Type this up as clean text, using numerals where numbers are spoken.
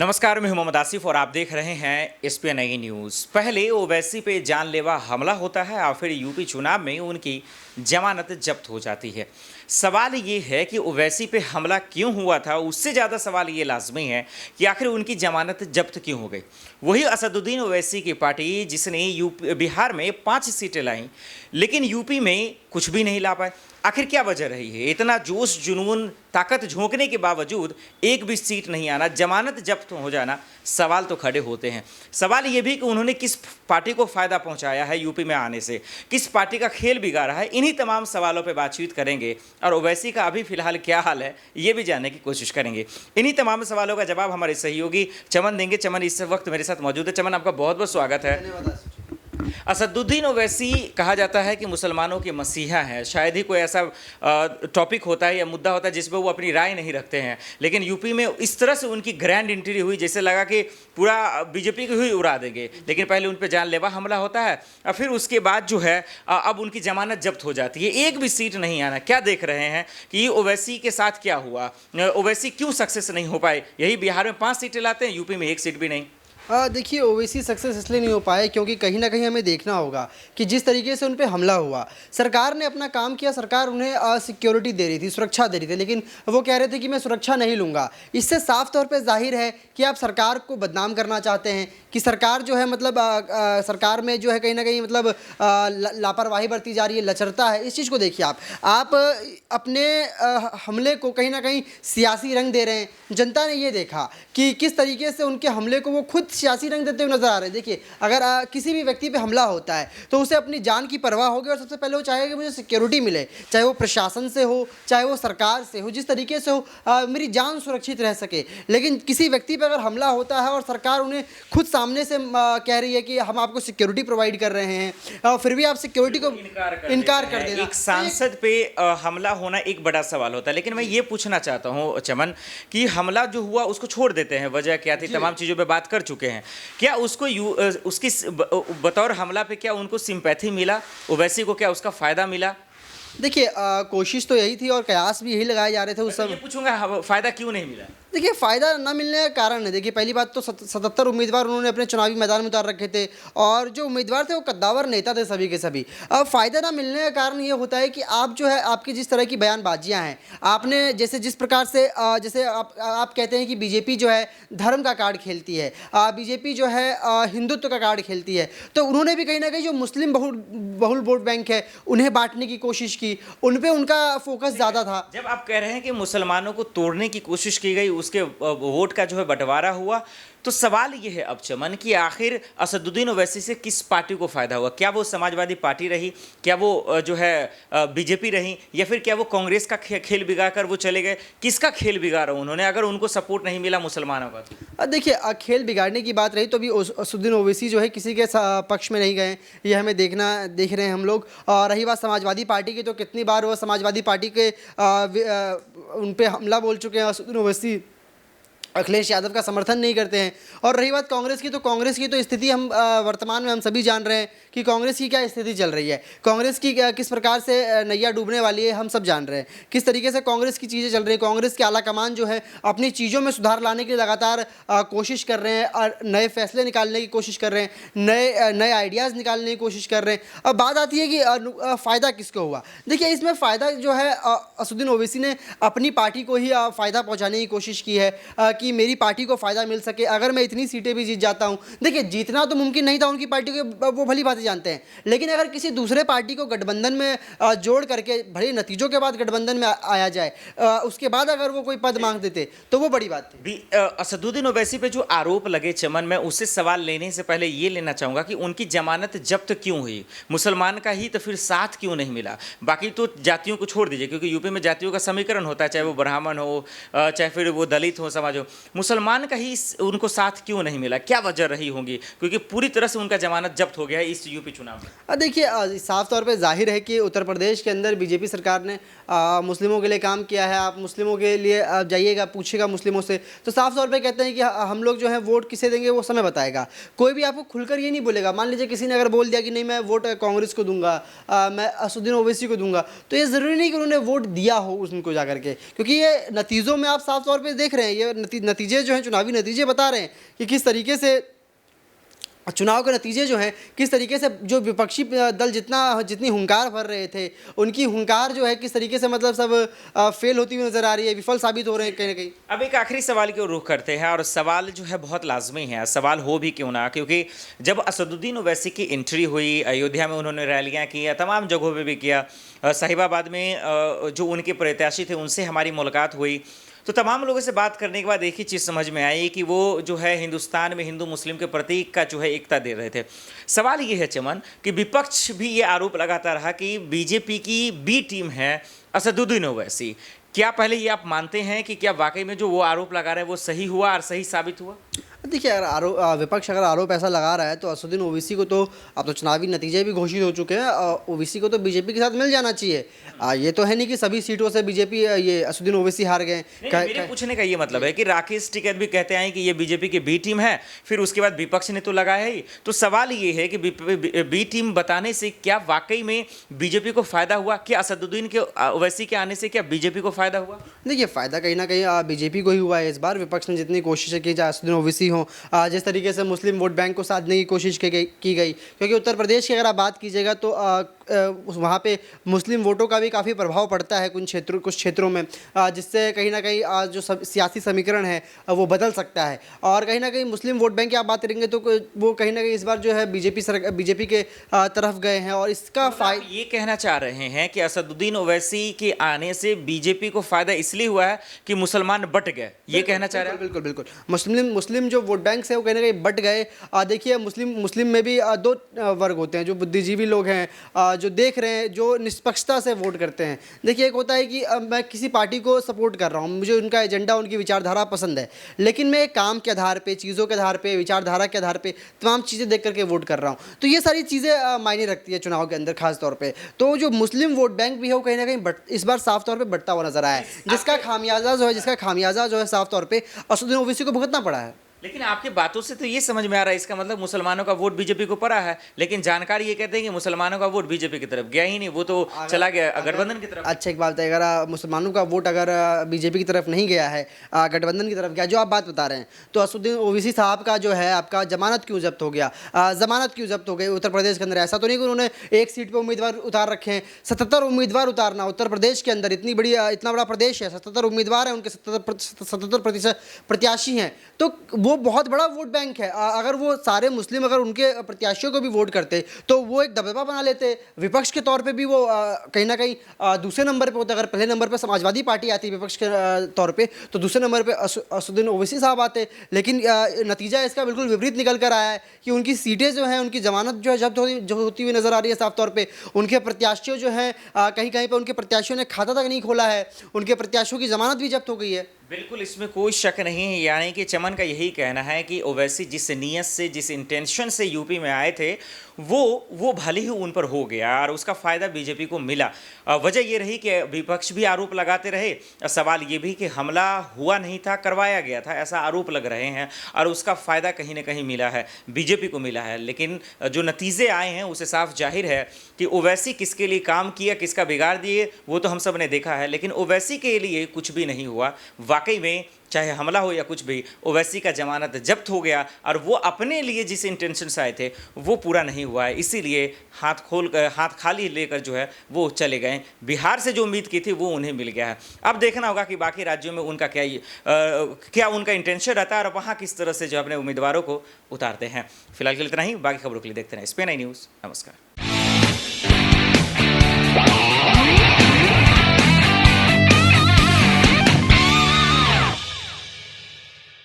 नमस्कार, मैं हूं मोहम्मद आसिफ और आप देख रहे हैं एसपीएन न्यूज़। पहले ओवैसी पे जानलेवा हमला होता है और फिर यूपी चुनाव में उनकी जमानत जब्त हो जाती है। सवाल ये है कि ओवैसी पे हमला क्यों हुआ था, उससे ज़्यादा सवाल ये लाजमी है कि आखिर उनकी जमानत जब्त क्यों हो गई। वही असदुद्दीन ओवैसी की पार्टी जिसने बिहार में 5 सीटें लाई, लेकिन यूपी में कुछ भी नहीं ला पाए। आखिर क्या वजह रही है? इतना जोश जुनून ताकत झोंकने के बावजूद एक भी सीट नहीं आना, जमानत जब्त हो जाना, सवाल तो खड़े होते हैं। सवाल ये भी कि उन्होंने किस पार्टी को फ़ायदा पहुंचाया है यूपी में आने से, किस पार्टी का खेल बिगाड़ा है। इन्हीं तमाम सवालों पर बातचीत करेंगे और ओवैसी का अभी फिलहाल क्या हाल है ये भी जानने की कोशिश करेंगे। इन्हीं तमाम सवालों का जवाब हमारे सहयोगी चमन देंगे। चमन इस वक्त मेरे साथ मौजूद है। चमन, आपका बहुत बहुत स्वागत है। असदुद्दीन ओवैसी कहा जाता है कि मुसलमानों के मसीहा हैं। शायद ही कोई ऐसा टॉपिक होता है या मुद्दा होता है जिस पर वो अपनी राय नहीं रखते हैं, लेकिन यूपी में इस तरह से उनकी ग्रैंड एंट्री हुई जैसे लगा कि पूरा बीजेपी को ही उड़ा देंगे। लेकिन पहले उन पर जानलेवा हमला होता है और फिर उसके बाद जो है अब उनकी जमानत जब्त हो जाती है। एक भी सीट नहीं आना। क्या देख रहे हैं कि ओवैसी के साथ क्या हुआ? ओवैसी क्यों सक्सेस नहीं हो पाए? यही बिहार में 5 सीटें लाते हैं, यूपी में 1 सीट भी नहीं। देखिए, ओवैसी सक्सेस इसलिए नहीं हो पाए क्योंकि कहीं ना कहीं हमें देखना होगा कि जिस तरीके से उन पे हमला हुआ, सरकार ने अपना काम किया। सरकार उन्हें सिक्योरिटी दे रही थी, सुरक्षा दे रही थी, लेकिन वो कह रहे थे कि मैं सुरक्षा नहीं लूँगा। इससे साफ तौर पे जाहिर है कि आप सरकार को बदनाम करना चाहते हैं, कि सरकार जो है मतलब सरकार में जो है कहीं ना कहीं मतलब लापरवाही बरती जा रही है, लचरता है। इस चीज़ को देखिए, आप अपने हमले को कहीं ना कहीं सियासी रंग दे रहे हैं। जनता ने ये देखा कि किस तरीके से उनके हमले को वो खुद सियासी रंग देते हुए नजर आ रहे हैं। देखिए, अगर किसी भी व्यक्ति पे हमला होता है तो उसे अपनी जान की परवाह होगी और सबसे पहले वो चाहेगा कि मुझे सिक्योरिटी मिले, चाहे वो प्रशासन से हो, चाहे वो सरकार से हो, जिस तरीके से हो मेरी जान सुरक्षित रह सके। लेकिन किसी व्यक्ति पे अगर हमला होता है और सरकार उन्हें खुद सामने से कह रही है कि हम आपको सिक्योरिटी प्रोवाइड कर रहे हैं, फिर भी आप सिक्योरिटी को इनकार कर देना। एक सांसद पे हमला होना एक बड़ा सवाल होता है। लेकिन मैं ये पूछना चाहता हूँ चमन कि हमला जो हुआ उसको छोड़ देते हैं, वजह क्या थी, तमाम चीज़ों पे बात कर चुके हैं। क्या उसको उसकी बतौर हमला पे क्या उनको सिंपैथी मिला? ओवैसी को क्या उसका फायदा मिला? देखिए, कोशिश तो यही थी और कयास भी यही लगाए जा रहे थे उस समय। पूछूंगा फायदा क्यों नहीं मिला? देखिए, फ़ायदा ना मिलने का कारण है, देखिए पहली बात तो 77 उम्मीदवार उन्होंने अपने चुनावी मैदान में उतार रखे थे और जो उम्मीदवार थे वो कद्दावर नेता थे सभी के सभी। अब फ़ायदा ना मिलने का कारण ये होता है कि आप जो है आपकी जिस तरह की बयानबाजियाँ हैं, आपने जैसे जिस प्रकार से जैसे आप कहते हैं कि बीजेपी जो है धर्म का कार्ड खेलती है, बीजेपी जो है हिंदुत्व का कार्ड खेलती है, तो उन्होंने भी कहीं ना कहीं जो मुस्लिम बहुल वोट बैंक है उन्हें बांटने की कोशिश की, उन पर उनका फोकस ज़्यादा था। जब आप कह रहे हैं कि मुसलमानों को तोड़ने की कोशिश की गई, उसके वोट का जो है बंटवारा हुआ, तो सवाल ये है अब चमन कि आखिर असदुद्दीन ओवैसी से किस पार्टी को फायदा हुआ? क्या वो समाजवादी पार्टी रही, क्या वो जो है बीजेपी रही, या फिर क्या वो कांग्रेस का खेल बिगाड़ कर वो चले गए? किसका खेल बिगाड़ा उन्होंने अगर उनको सपोर्ट नहीं मिला मुसलमानों का? देखिए, खेल बिगाड़ने की बात रही तो अभी असदुद्दीन ओवैसी जो है किसी के पक्ष में नहीं गए, ये हमें देख रहे हैं हम लोग। और रही बात समाजवादी पार्टी की, तो कितनी बार वो समाजवादी पार्टी के उन पे हमला बोल चुके हैं। असदुद्दीन ओवैसी अखिलेश यादव का समर्थन नहीं करते हैं। और रही बात कांग्रेस की तो स्थिति हम वर्तमान में हम सभी जान रहे हैं कि कांग्रेस की क्या स्थिति चल रही है, कांग्रेस की किस प्रकार से नैया डूबने वाली है, हम सब जान रहे हैं किस तरीके से कांग्रेस की चीज़ें चल रही है। कांग्रेस के आला कमान जो है अपनी चीज़ों में सुधार लाने के लिए लगातार कोशिश कर रहे हैं और नए फैसले निकालने की कोशिश कर रहे हैं, नए आइडियाज़ निकालने की कोशिश कर रहे हैं। अब बात आती है कि फ़ायदा किसको हुआ। देखिए, इसमें फ़ायदा जो है असदुद्दीन ओवैसी ने अपनी पार्टी को ही फ़ायदा पहुँचाने की कोशिश की है कि मेरी पार्टी को फ़ायदा मिल सके। अगर मैं इतनी सीटें भी जीत जाता हूं, देखिए जीतना तो मुमकिन नहीं था उनकी पार्टी को, वो भली बातें जानते हैं, लेकिन अगर किसी दूसरे पार्टी को गठबंधन में जोड़ करके भले नतीजों के बाद गठबंधन में आया जाए, उसके बाद अगर वो कोई पद मांग देते तो वो बड़ी बात थी। असदुद्दीन ओवैसी पे जो आरोप लगे चमन, मैं उससे सवाल लेने से पहले ये लेना चाहूँगा कि उनकी जमानत जब्त क्यों हुई? मुसलमान का ही तो फिर साथ क्यों नहीं मिला? बाकी तो जातियों को छोड़ दीजिए, क्योंकि यूपी में जातियों का समीकरण होता है, चाहे वो ब्राह्मण हो, चाहे फिर वो दलित हो, समाज हो। मुसलमान का ही उनको साथ क्यों नहीं मिला? क्या वजह रही होंगी, क्योंकि पूरी तरह से उनका जमानत जब्त हो गया है इस यूपी चुनाव में? देखिए, साफ तौर पे जाहिर है कि उत्तर प्रदेश के अंदर बीजेपी सरकार ने मुस्लिमों के लिए काम किया है। आप मुस्लिमों के लिए जाइएगा, पूछिएगा मुस्लिमों से, तो साफ तौर पे कहते हैं कि हम लोग जो है वोट किसे देंगे वो समय बताएगा। कोई भी आपको खुलकर ये नहीं बोलेगा। मान लीजिए किसी ने अगर बोल दिया कि नहीं मैं वोट कांग्रेस को दूंगा, मैं असदुद्दीन ओवैसी को दूंगा, तो ये ज़रूरी नहीं कि उन्होंने वोट दिया हो उनको जा करके, क्योंकि ये नतीजों में आप साफ तौर पर देख रहे हैं, ये नतीजे जो हैं, चुनावी नतीजे बता रहे हैं कि किस तरीके से चुनाव के नतीजे जो हैं, किस तरीके से जो विपक्षी दल जितनी हुंकार भर रहे थे, उनकी हुंकार जो है किस तरीके से मतलब सब फेल होती हुई नजर आ रही है, विफल साबित हो रहे हैं कहीं ना कहीं। अब एक आखिरी सवाल की ओर रुख करते हैं और सवाल जो है बहुत लाजमी है, सवाल हो भी क्यों ना, क्योंकि जब असदुद्दीन ओवैसी की एंट्री हुई, अयोध्या में उन्होंने रैलियां की, तमाम जगहों पे भी किया, साहिबाबाद में जो उनके प्रत्याशी थे उनसे हमारी मुलाकात हुई, तो तमाम लोगों से बात करने के बाद एक ही चीज़ समझ में आई कि वो जो है हिंदुस्तान में हिंदू मुस्लिम के प्रतीक का जो है एकता दे रहे थे। सवाल ये है चमन कि विपक्ष भी ये आरोप लगाता रहा कि बीजेपी की बी टीम है असदुद्दीन ओवैसी। क्या पहले ये आप मानते हैं कि क्या वाकई में जो वो आरोप लगा रहे हैं वो सही हुआ और सही साबित हुआ? देखिए, अगर विपक्ष अगर आरोप ऐसा लगा रहा है तो असदुद्दीन ओवैसी को तो अब तो चुनावी नतीजे भी घोषित हो चुके हैं, ओवैसी को तो बीजेपी के साथ मिल जाना चाहिए। ये तो है नहीं कि सभी सीटों से बीजेपी ये असदुद्दीन ओवैसी हार गए। मेरे पूछने का ये मतलब है कि राकेश टिकैत भी कहते हैं कि ये बीजेपी की बी टीम है, फिर उसके बाद विपक्ष ने तो लगाया ही। तो सवाल ये है कि बी टीम बताने से क्या वाकई में बीजेपी को फायदा हुआ? क्या असदुद्दीन के ओवैसी के आने से क्या बीजेपी को फायदा हुआ? देखिए, फ़ायदा कहीं ना कहीं बीजेपी को ही हुआ है इस बार। विपक्ष ने जितनी कोशिशें की, चाहे असदुद्दीन ओवैसी हो, जिस तरीके से मुस्लिम वोट बैंक को साधने की कोशिश की गई, क्योंकि उत्तर प्रदेश की अगर आप बात कीजिएगा तो वहाँ पे मुस्लिम वोटों का भी काफ़ी प्रभाव पड़ता है कुछ क्षेत्रों में, जिससे कहीं ना कहीं जो सियासी समीकरण है वो बदल सकता है। और कहीं ना कहीं मुस्लिम वोट बैंक की आप बात करेंगे तो वो कहीं ना कहीं इस बार जो है बीजेपी के तरफ गए हैं और इसका फायदा ये कहना चाह रहे हैं कि असदुद्दीन ओवैसी के आने से बीजेपी को फायदा इसलिए हुआ है कि मुसलमान बट गए, ये कहना चाह रहे हैं? बिल्कुल बिल्कुल। मुस्लिम जो वोट बैंक है वो कहीं ना कहीं बट गए। देखिए, मुस्लिम में भी दो वर्ग होते हैं, जो बुद्धिजीवी लोग हैं, जो देख रहे हैं, जो निष्पक्षता से वोट करते हैं। देखिए, एक होता है कि मैं किसी पार्टी को सपोर्ट कर रहा हूँ, मुझे उनका एजेंडा, उनकी विचारधारा पसंद है, लेकिन मैं काम के आधार पे, चीज़ों के आधार पे, विचारधारा के आधार पे तमाम चीज़ें देख करके वोट कर रहा हूँ। तो ये सारी चीज़ें मायने रखती है चुनाव के अंदर खास तौर पर। तो जो मुस्लिम वोट बैंक भी है वो कहीं ना कहीं इस बार साफ तौर पर बढ़ता हुआ नजर आया है, जिसका खामियाजा जो है साफ तौर पर असदुद्दीन ओवैसी को भुगतना पड़ा है। लेकिन आपकी बातों से तो ये समझ में आ रहा है, इसका मतलब मुसलमानों का वोट बीजेपी को पड़ा है, लेकिन जानकारी ये कहते हैं कि मुसलमानों का वोट बीजेपी की तरफ गया ही नहीं, वो तो चला गया गठबंधन की तरफ। अच्छा, एक बात है, अगर मुसलमानों का वोट अगर बीजेपी की तरफ नहीं गया है, गठबंधन की तरफ गया, जो आप बात बता रहे हैं, तो असदुद्दीन ओवैसी साहब का जो है आपका जमानत क्यों जब्त हो गया? जमानत क्यों जब्त हो गई उत्तर प्रदेश के अंदर? ऐसा तो नहीं कि उन्होंने एक सीट पर उम्मीदवार उतार रखे हैं। 77 उम्मीदवार उतारना उत्तर प्रदेश के अंदर, इतना बड़ा प्रदेश है, 77 उम्मीदवार हैं, उनके 77% प्रत्याशी हैं, तो वो बहुत बड़ा वोट बैंक है। अगर वो सारे मुस्लिम अगर उनके प्रत्याशियों को भी वोट करते तो वो एक दबदबा बना लेते, विपक्ष के तौर पे भी वो कहीं ना कहीं दूसरे नंबर पे होता। अगर पहले नंबर पे समाजवादी पार्टी आती विपक्ष के तौर पे, तो दूसरे नंबर पे असदुद्दीन ओवैसी साहब आते। लेकिन नतीजा इसका बिल्कुल विपरीत निकल कर आया है कि उनकी सीटें जो हैं, उनकी जमानत जो है जब्त होती हुई नजर आ रही है साफ तौर पर। उनके प्रत्याशियों जो हैं, कहीं कहीं पर उनके प्रत्याशियों ने खाता तक नहीं खोला है, उनके प्रत्याशियों की जमानत भी जब्त हो गई है। बिल्कुल, इसमें कोई शक नहीं है। यानी कि चमन का यही कहना है कि ओवैसी जिस नीयत से, जिस इंटेंशन से यूपी में आए थे, वो भले ही उन पर हो गया और उसका फ़ायदा बीजेपी को मिला। वजह ये रही कि विपक्ष भी आरोप लगाते रहे, सवाल ये भी कि हमला हुआ नहीं था, करवाया गया था, ऐसा आरोप लग रहे हैं, और उसका फ़ायदा कहीं ना कहीं मिला है, बीजेपी को मिला है। लेकिन जो नतीजे आए हैं उससे साफ जाहिर है कि ओवैसी किसके लिए काम किया, किसका बिगाड़ दिए, वो तो हम सब ने देखा है। लेकिन ओवैसी के लिए कुछ भी नहीं हुआ। वाकई में चाहे हमला हो या कुछ भी, ओवैसी का जमानत जब्त हो गया और वो अपने लिए जिस इंटेंशन से आए थे वो पूरा नहीं हुआ है। इसीलिए हाथ खाली लेकर जो है वो चले गए। बिहार से जो उम्मीद की थी वो उन्हें मिल गया है। अब देखना होगा कि बाकी राज्यों में उनका क्या उनका इंटेंशन रहता है और वहाँ किस तरह से जो अपने उम्मीदवारों को उतारते हैं। फिलहाल के लिए इतना ही, बाकी खबरों के लिए देखते रहें SPNI न्यूज़। नमस्कार।